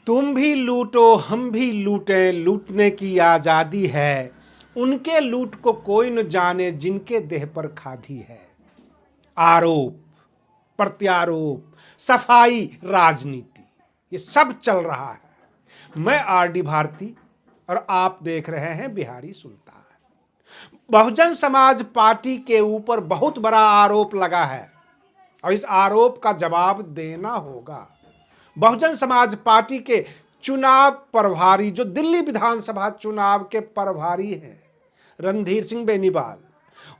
तुम भी लूटो हम भी लूटें, लूटने की आजादी है। उनके लूट को कोई न जाने जिनके देह पर खाधी है। आरोप, प्रत्यारोप, सफाई, राजनीति, ये सब चल रहा है। मैं आरडी भारती और आप देख रहे हैं बिहारी सुल्तान। बहुजन समाज पार्टी के ऊपर बहुत बड़ा आरोप लगा है और इस आरोप का जवाब देना होगा। बहुजन समाज पार्टी के चुनाव प्रभारी, जो दिल्ली विधानसभा चुनाव के प्रभारी हैं, रणधीर सिंह बेनीवाल,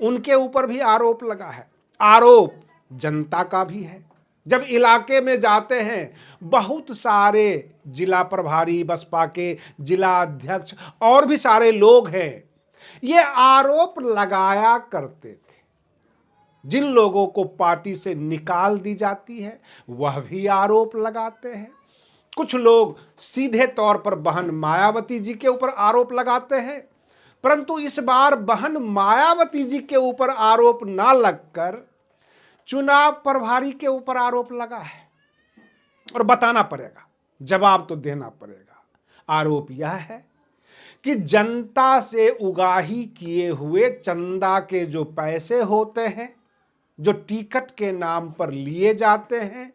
उनके ऊपर भी आरोप लगा है। आरोप जनता का भी है। जब इलाके में जाते हैं, बहुत सारे जिला प्रभारी, बसपा के जिला अध्यक्ष और भी सारे लोग हैं, ये आरोप लगाया करते थे। जिन लोगों को पार्टी से निकाल दी जाती है वह भी आरोप लगाते हैं। कुछ लोग सीधे तौर पर बहन मायावती जी के ऊपर आरोप लगाते हैं, परंतु इस बार बहन मायावती जी के ऊपर आरोप ना लगकर चुनाव प्रभारी के ऊपर आरोप लगा है और बताना पड़ेगा, जवाब तो देना पड़ेगा। आरोप यह है कि जनता से उगाही किए हुए चंदा के जो पैसे होते हैं, जो टिकट के नाम पर लिए जाते हैं,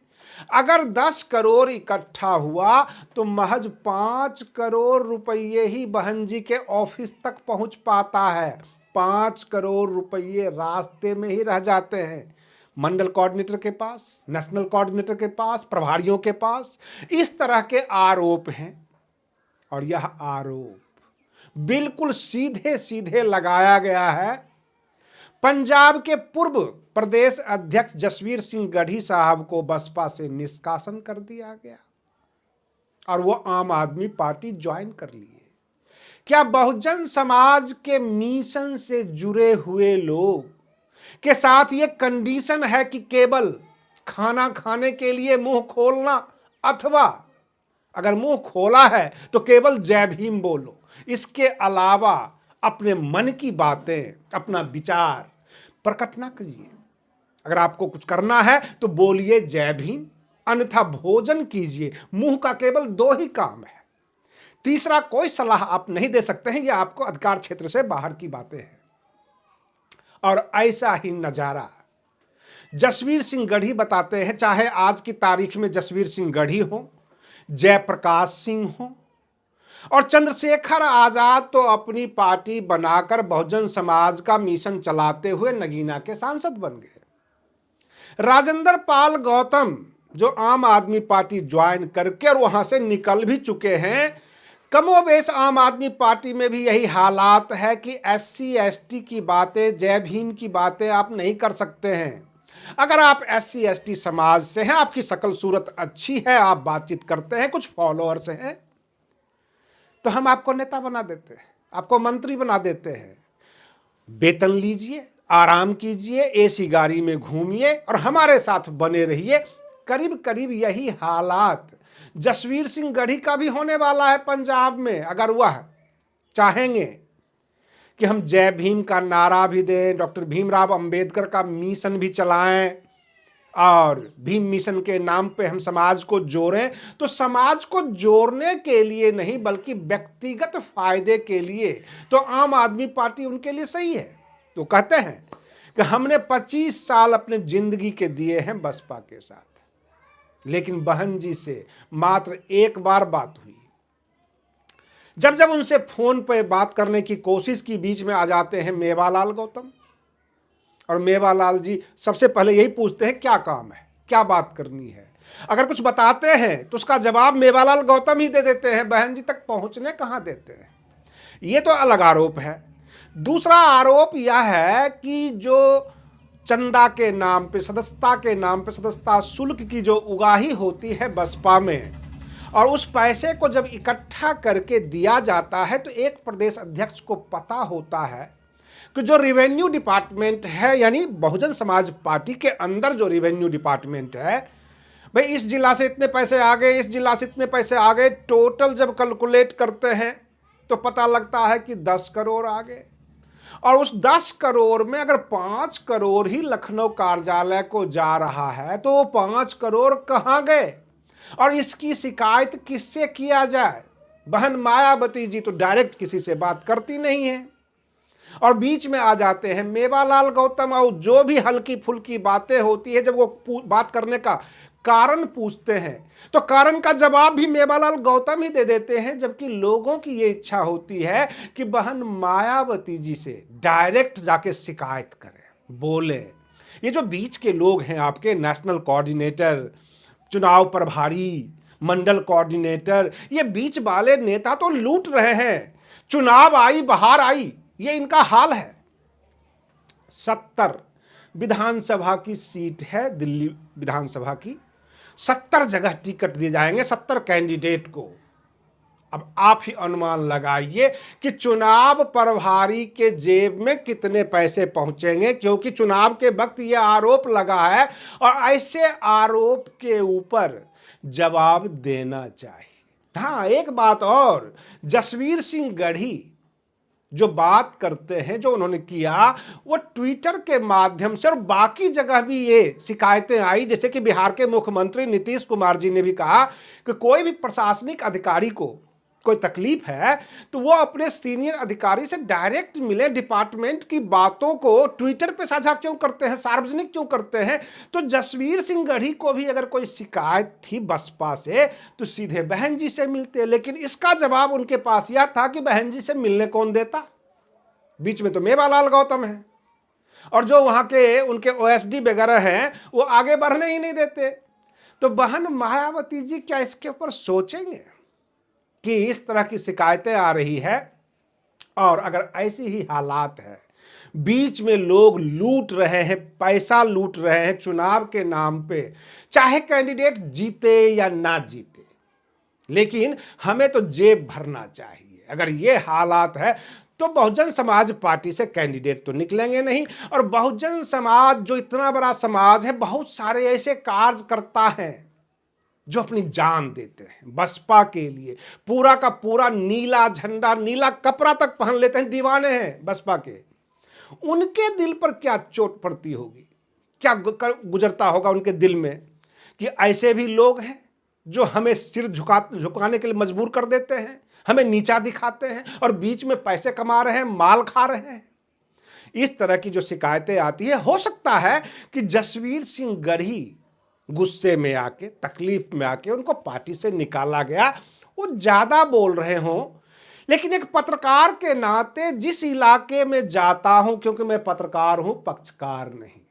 अगर 10 करोड़ इकट्ठा हुआ तो महज 5 करोड़ रुपये ही बहन जी के ऑफिस तक पहुंच पाता है। 5 करोड़ रुपये रास्ते में ही रह जाते हैं, मंडल कोऑर्डिनेटर के पास, नेशनल कोऑर्डिनेटर के पास, प्रभारियों के पास। इस तरह के आरोप हैं और यह आरोप बिल्कुल सीधे सीधे लगाया गया है पंजाब के पूर्व प्रदेश अध्यक्ष जसवीर सिंह गढ़ी साहब को बसपा से निष्कासन कर दिया गया और वो आम आदमी पार्टी ज्वाइन कर लिए। क्या बहुजन समाज के मिशन से जुड़े हुए लोग के साथ ये कंडीशन है कि केवल खाना खाने के लिए मुंह खोलना, अथवा अगर मुंह खोला है तो केवल जय भीम बोलो, इसके अलावा अपने मन की बातें, अपना विचार प्रकट ना कीजिए। अगर आपको कुछ करना है तो बोलिए जय भीम, अन्यथा भोजन कीजिए। मुंह का केवल 2 ही काम है, तीसरा कोई सलाह आप नहीं दे सकते हैं। यह आपको अधिकार क्षेत्र से बाहर की बातें हैं। और ऐसा ही नजारा जसवीर सिंह गढ़ी बताते हैं। चाहे आज की तारीख में जसवीर सिंह गढ़ी हो, जयप्रकाश सिंह हो और चंद्रशेखर आजाद तो अपनी पार्टी बनाकर बहुजन समाज का मिशन चलाते हुए नगीना के सांसद बन गए। राजेंद्र पाल गौतम जो आम आदमी पार्टी ज्वाइन करके और वहां से निकल भी चुके हैं। कमोबेश आम आदमी पार्टी में भी यही हालात है कि SC ST की बातें, जय भीम की बातें आप नहीं कर सकते हैं। अगर आप SC ST समाज से हैं, आपकी शक्ल सूरत अच्छी है, आप बातचीत करते हैं, कुछ फॉलोअर्स हैं, तो हम आपको नेता बना देते हैं, आपको मंत्री बना देते हैं। वेतन लीजिए, आराम कीजिए, AC गाड़ी में घूमिए और हमारे साथ बने रहिए। करीब करीब यही हालात जसवीर सिंह गढ़ी का भी होने वाला है पंजाब में। अगर वह चाहेंगे कि हम जय भीम का नारा भी दें, डॉक्टर भीमराव अंबेडकर का मिशन भी चलाएं और भीम मिशन के नाम पे हम समाज को जोड़ें, तो समाज को जोड़ने के लिए नहीं बल्कि व्यक्तिगत फायदे के लिए तो आम आदमी पार्टी उनके लिए सही है। तो कहते हैं कि हमने 25 साल अपने जिंदगी के दिए हैं बसपा के साथ, लेकिन बहन जी से मात्र एक बार बात हुई। जब जब उनसे फोन पे बात करने की कोशिश की, बीच में आ जाते हैं मेवालाल गौतम और मेवालाल जी सबसे पहले यही पूछते हैं क्या काम है, क्या बात करनी है। अगर कुछ बताते हैं तो उसका जवाब मेवालाल गौतम ही दे देते हैं, बहन जी तक पहुंचने कहां देते हैं। ये तो अलग आरोप है। दूसरा आरोप यह है कि जो चंदा के नाम पे, सदस्यता के नाम पे, सदस्यता शुल्क की जो उगाही होती है बसपा में, और उस पैसे को जब इकट्ठा करके दिया जाता है तो एक प्रदेश अध्यक्ष को पता होता है कि जो रेवेन्यू डिपार्टमेंट है, यानी बहुजन समाज पार्टी के अंदर जो रेवेन्यू डिपार्टमेंट है, भाई इस जिला से इतने पैसे आ गए, इस जिला से इतने पैसे आ गए, टोटल जब कैलकुलेट करते हैं तो पता लगता है कि 10 करोड़ आ गए। और उस 10 करोड़ में अगर 5 करोड़ ही लखनऊ कार्यालय को जा रहा है तो वो 5 करोड़ कहाँ गए? और इसकी शिकायत किससे किया जाए? बहन मायावती जी तो डायरेक्ट किसी से बात करती नहीं है, और बीच में आ जाते हैं मेवालाल गौतम, और जो भी हल्की फुल्की बातें होती है जब वो बात करने का कारण पूछते हैं तो कारण का जवाब भी मेवालाल गौतम ही दे देते हैं, जबकि लोगों की ये इच्छा होती है कि बहन मायावती जी से डायरेक्ट जाके शिकायत करें, बोले। ये जो बीच के लोग हैं आपके नेशनल कोऑर्डिनेटर, चुनाव प्रभारी, मंडल कोऑर्डिनेटर, ये बीच वाले नेता तो लूट रहे हैं। चुनाव आई बाहर आई, ये इनका हाल है। 70 विधानसभा की सीट है दिल्ली विधानसभा की, 70 जगह टिकट दिए जाएंगे 70 कैंडिडेट को। अब आप ही अनुमान लगाइए कि चुनाव प्रभारी के जेब में कितने पैसे पहुंचेंगे, क्योंकि चुनाव के वक्त यह आरोप लगा है और ऐसे आरोप के ऊपर जवाब देना चाहिए। हाँ, एक बात और, जसवीर सिंह गढ़ी जो बात करते हैं, जो उन्होंने किया, वो ट्विटर के माध्यम से, और बाकी जगह भी ये शिकायतें आई, जैसे कि बिहार के मुख्यमंत्री नीतीश कुमार जी ने भी कहा कि कोई भी प्रशासनिक अधिकारी को कोई तकलीफ है तो वो अपने सीनियर अधिकारी से डायरेक्ट मिले। डिपार्टमेंट की बातों को ट्विटर पे साझा क्यों करते हैं, सार्वजनिक क्यों करते हैं? तो जसवीर सिंह गढ़ी को भी अगर कोई शिकायत थी बसपा से तो सीधे बहन जी से मिलते, लेकिन इसका जवाब उनके पास यह था कि बहन जी से मिलने कौन देता, बीच में तो मेवालाल गौतम है, और जो वहां के उनके ओएसडी वगैरह हैं वो आगे बढ़ने ही नहीं देते। तो बहन मायावती जी क्या इसके ऊपर सोचेंगे कि इस तरह की शिकायतें आ रही है, और अगर ऐसी ही हालात है, बीच में लोग लूट रहे हैं, पैसा लूट रहे हैं चुनाव के नाम पे, चाहे कैंडिडेट जीते या ना जीते, लेकिन हमें तो जेब भरना चाहिए। अगर ये हालात है तो बहुजन समाज पार्टी से कैंडिडेट तो निकलेंगे नहीं, और बहुजन समाज जो इतना बड़ा समाज है, बहुत सारे ऐसे कार्यकर्ता हैं जो अपनी जान देते हैं बसपा के लिए, पूरा का पूरा नीला झंडा, नीला कपड़ा तक पहन लेते हैं, दीवाने हैं बसपा के। उनके दिल पर क्या चोट पड़ती होगी, क्या गुजरता होगा उनके दिल में कि ऐसे भी लोग हैं जो हमें सिर झुकाने के लिए मजबूर कर देते हैं, हमें नीचा दिखाते हैं, और बीच में पैसे कमा रहे हैं, माल खा रहे हैं। इस तरह की जो शिकायतें आती है, हो सकता है कि जसवीर सिंह गढ़ी गुस्से में आके, तकलीफ में आके उनको पार्टी से निकाला गया, वो ज्यादा बोल रहे हों, लेकिन एक पत्रकार के नाते जिस इलाके में जाता हूं, क्योंकि मैं पत्रकार हूं, पक्षकार नहीं,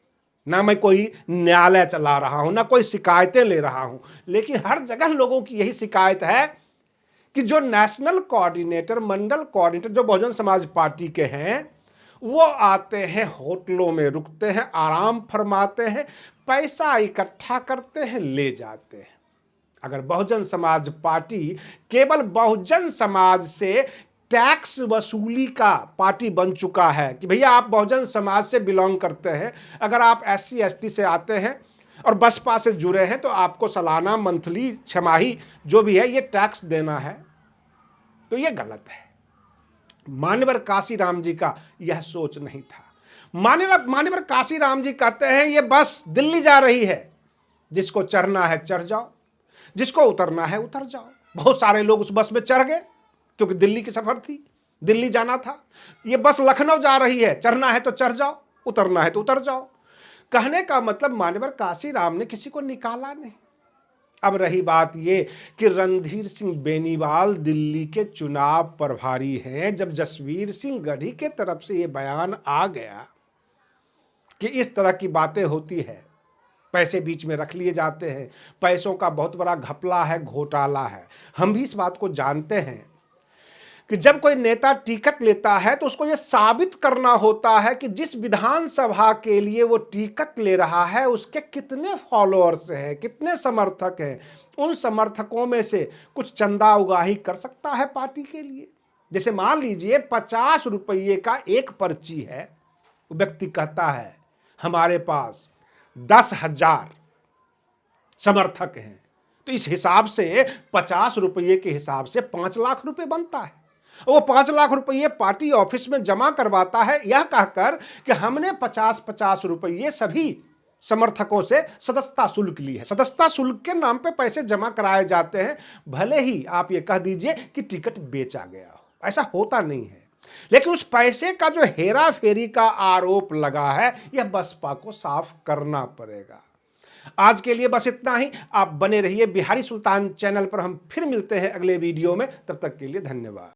ना मैं कोई न्यायालय चला रहा हूं, ना कोई शिकायतें ले रहा हूं, लेकिन हर जगह लोगों की यही शिकायत है कि जो नेशनल कोऑर्डिनेटर, मंडल कोऑर्डिनेटर जो बहुजन समाज पार्टी के हैं, वो आते हैं, होटलों में रुकते हैं, आराम फरमाते हैं, पैसा इकट्ठा करते हैं, ले जाते हैं। अगर बहुजन समाज पार्टी केवल बहुजन समाज से टैक्स वसूली का पार्टी बन चुका है कि भैया आप बहुजन समाज से बिलोंग करते हैं, अगर आप SC ST से आते हैं और बसपा से जुड़े हैं तो आपको सालाना, मंथली, छमाही जो भी है ये टैक्स देना है, तो ये गलत है। मान्यवर काशीराम जी का यह सोच नहीं था। मान्यवर काशीराम जी कहते हैं ये बस दिल्ली जा रही है, जिसको चढ़ना है चढ़ जाओ, जिसको उतरना है उतर जाओ। बहुत सारे लोग उस बस में चढ़ गए क्योंकि दिल्ली की सफर थी, दिल्ली जाना था। ये बस लखनऊ जा रही है, चढ़ना है तो चढ़ जाओ, उतरना है तो उतर जाओ। कहने का मतलब मान्यवर काशीराम ने किसी को निकाला नहीं। अब रही बात ये कि रणधीर सिंह बेनीवाल दिल्ली के चुनाव प्रभारी हैं। जब जसवीर सिंह गढ़ी के तरफ से ये बयान आ गया कि इस तरह की बातें होती है, पैसे बीच में रख लिए जाते हैं, पैसों का बहुत बड़ा घपला है, घोटाला है, हम भी इस बात को जानते हैं कि जब कोई नेता टिकट लेता है तो उसको यह साबित करना होता है कि जिस विधानसभा के लिए वो टिकट ले रहा है उसके कितने फॉलोअर्स हैं, कितने समर्थक हैं। उन समर्थकों में से कुछ चंदा उगाही कर सकता है पार्टी के लिए। जैसे मान लीजिए 50 रुपये का एक पर्ची है, व्यक्ति कहता है हमारे पास 10,000 समर्थक हैं, तो इस हिसाब से 50 रुपये के हिसाब से 5 लाख रुपए बनता है। वो 5 लाख रुपये पार्टी ऑफिस में जमा करवाता है, यह कहकर कि हमने 50-50 रुपये सभी समर्थकों से सदस्यता शुल्क ली है। सदस्यता शुल्क के नाम पे पैसे जमा कराए जाते हैं, भले ही आप ये कह दीजिए कि टिकट बेचा गया हो, ऐसा होता नहीं है। लेकिन उस पैसे का जो हेरा फेरी का आरोप लगा है, यह बसपा को साफ करना पड़ेगा। आज के लिए बस इतना ही। आप बने रहिए बिहारी सुल्तान चैनल पर। हम फिर मिलते हैं अगले वीडियो में। तब तक के लिए धन्यवाद।